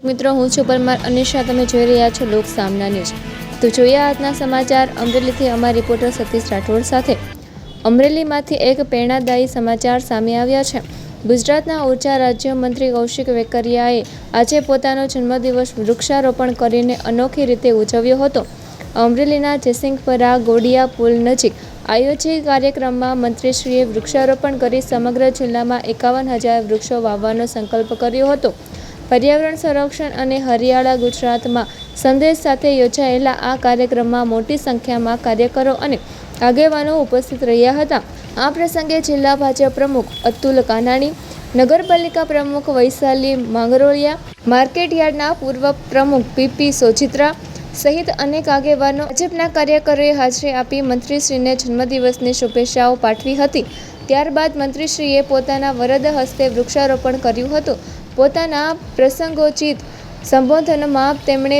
મિત્રો, હું છું પરમાર અનિશા. તમે જોઈ રહ્યા છો લોક સામના ન્યૂઝ. તો જોઈએ આજના સમાચાર. અમરેલીથી અમારા રિપોર્ટર સતીશ રાઠોડ સાથે. અમરેલીમાંથી એક પ્રેરણાદાયી સમાચાર સામે આવ્યા છે. ગુજરાતના ઉર્જા રાજ્યમંત્રી કૌશિક વેકરિયાએ આજે પોતાનો જન્મદિવસ વૃક્ષારોપણ કરીને અનોખી રીતે ઉજવ્યો હતો. અમરેલીના જયસિંહપરા ગોડિયા પુલ નજીક આયોજિત કાર્યક્રમમાં મંત્રીશ્રીએ વૃક્ષારોપણ કરી સમગ્ર જિલ્લામાં 51,000 વૃક્ષો વાવવાનો સંકલ્પ કર્યો હતો. પર્યાવરણ સંરક્ષણ અને હરિયાળા ગુજરાતમાં સંદેશ સાથે યોજાયેલા આ કાર્યક્રમમાં મોટી સંખ્યામાં કાર્યકરો અને આગેવાનો ઉપસ્થિત રહ્યા હતા. આ પ્રસંગે જિલ્લા ભાજપ પ્રમુખ અતુલ કાનાણી, નગરપાલિકા પ્રમુખ વૈશાલી માંગરોળિયા, માર્કેટયાર્ડના પૂર્વ પ્રમુખ પીપી સોજિત્રા સહિત અનેક આગેવાનો ભાજપના કાર્યકરોએ હાજરી આપી મંત્રીશ્રીને જન્મદિવસની શુભેચ્છાઓ પાઠવી હતી. ત્યારબાદ મંત્રીશ્રીએ પોતાના વરદ હસ્તે વૃક્ષારોપણ કર્યું હતું. પોતાના પ્રસંગોચિત સંબોધનમાં તેમણે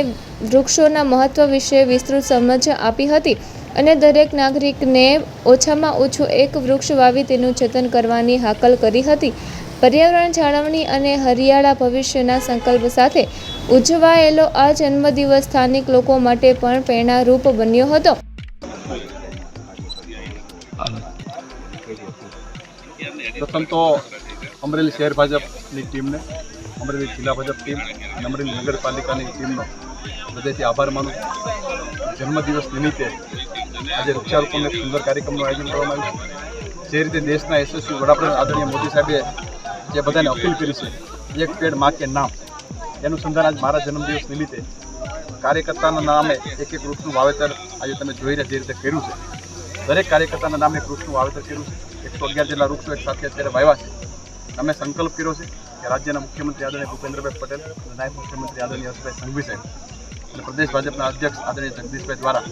વૃક્ષોના મહત્વ વિશે વિસ્તૃત સમજ આપી હતી અને દરેક નાગરિકને ઓછામાં ઓછું એક વૃક્ષ વાવી તેનું જતન કરવાની હાકલ કરી હતી. પર્યાવરણ જાળવણી અને હરિયાળા ભવિષ્યના સંકલ્પ સાથે ઉજવાયેલો આ જન્મદિવસ સ્થાનિક લોકો માટે પણ પ્રેરણારૂપ બન્યો હતો. પ્રથમ તો અમરેલી શહેર ભાજપની ટીમને, અમરેલી જિલ્લા ભાજપ ટીમ અને અમરેલી નગરપાલિકાની ટીમનો હૃદયથી આભાર માનું. જન્મદિવસ નિમિત્તે આજે વૃક્ષારોપણનો એક સુંદર કાર્યક્રમનું આયોજન કરવામાં આવ્યું છે. જે રીતે દેશના યશસ્વી વડાપ્રધાન આદરણીય મોદી સાહેબે જે બધાને અપીલ કરી છે, એક પેડ માં કે નામ, એનું સંધાન આજ મારા જન્મદિવસ નિમિત્તે કાર્યકર્તાના નામે એક વૃક્ષનું વાવેતર આજે તમે જોઈને જે રીતે કર્યું છે. દરેક કાર્યકર્તાના નામે એક વૃક્ષનું વાવેતર કર્યું છે. 111 જેટલા વૃક્ષો એક સાથે અત્યારે વાવ્યા છે. અમે સંકલ્પ કર્યો છે કે રાજ્યના મુખ્યમંત્રી આદરણીય ભૂપેન્દ્રભાઈ પટેલ અને નાયબ મુખ્યમંત્રી આદરણીય હર્ષભાઈ સંઘવી સાહેબ અને પ્રદેશ ભાજપના અધ્યક્ષ આદરણીય જગદીશભાઈ દ્વારા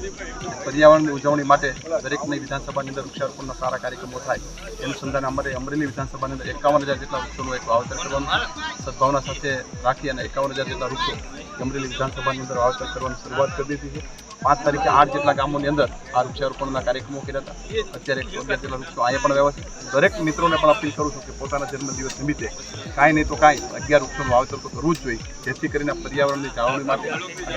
પર્યાવરણની ઉજવણી માટે દરેકની વિધાનસભાની અંદર વૃક્ષારોપણના સારા કાર્યક્રમો થાય એનું સંધાન અમારે અમરેલી વિધાનસભાની અંદર 51,000 જેટલા વૃક્ષોનું એક વાવેતર કરવાનું સદભાવના સાથે રાખી અને 51,000 જેટલા વૃક્ષો અમરેલી વિધાનસભાની અંદર વાવેતર કરવાની શરૂઆત કરી દીધી છે. 5 તારીખે 8 જેટલા ગામોની અંદર આ વૃક્ષારોપણના કાર્યક્રમો કર્યા હતા. અત્યારે 111 જેટલા વૃક્ષો અહીંયા પણ વાવ્યા છે. દરેક મિત્રોને પણ અપીલ કરું છું કે પોતાના જન્મદિવસ નિમિત્તે કાંઈ નહીં તો કાંઈ 11 વૃક્ષોનું વાવેતર તો કરવું જ જોઈએ, જેથી કરીને પર્યાવરણની જાળવણી માટે,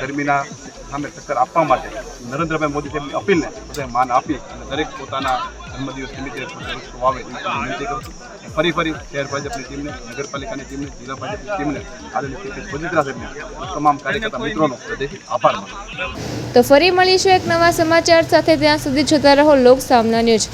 ગરમીના સામે ટક્કર આપવા માટે નરેન્દ્રભાઈ મોદી સાહેબની અપીલને બધાએ માન આપી અને દરેક પોતાના જન્મદિવસ નિમિત્તે વૃક્ષો વાવે એવી વિનંતી કરું છું. ફરી શહેર ભાજપની ટીમને, નગરપાલિકાની ટીમને, જિલ્લા ભાજપની ટીમને, આદરણીય પીપી સોજિત્રા સાહેબને તમામ કાર્યકર્તા મિત્રોનો હૃદયથી આભાર માનું. તો ફરી મળીશું એક નવા સમાચાર સાથે. ત્યાં સુધી જોતા રહો લોક સામના ન્યૂઝ.